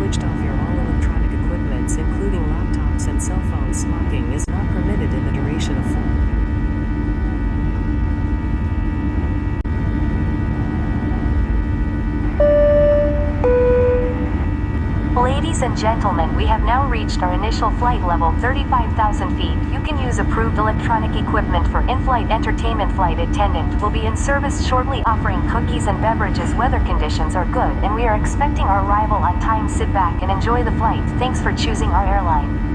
switched off your all electronic equipments, including laptops and cell phones. Smoking is not permitted in the duration of flight. Ladies and gentlemen, we have now reached our initial flight level, 35,000 feet. You can use approved electronic equipment for in-flight entertainment. Flight attendant will be in service shortly, offering cookies and beverages. Weather conditions are good and we are expecting our arrival on time. Sit back and enjoy the flight. Thanks for choosing our airline.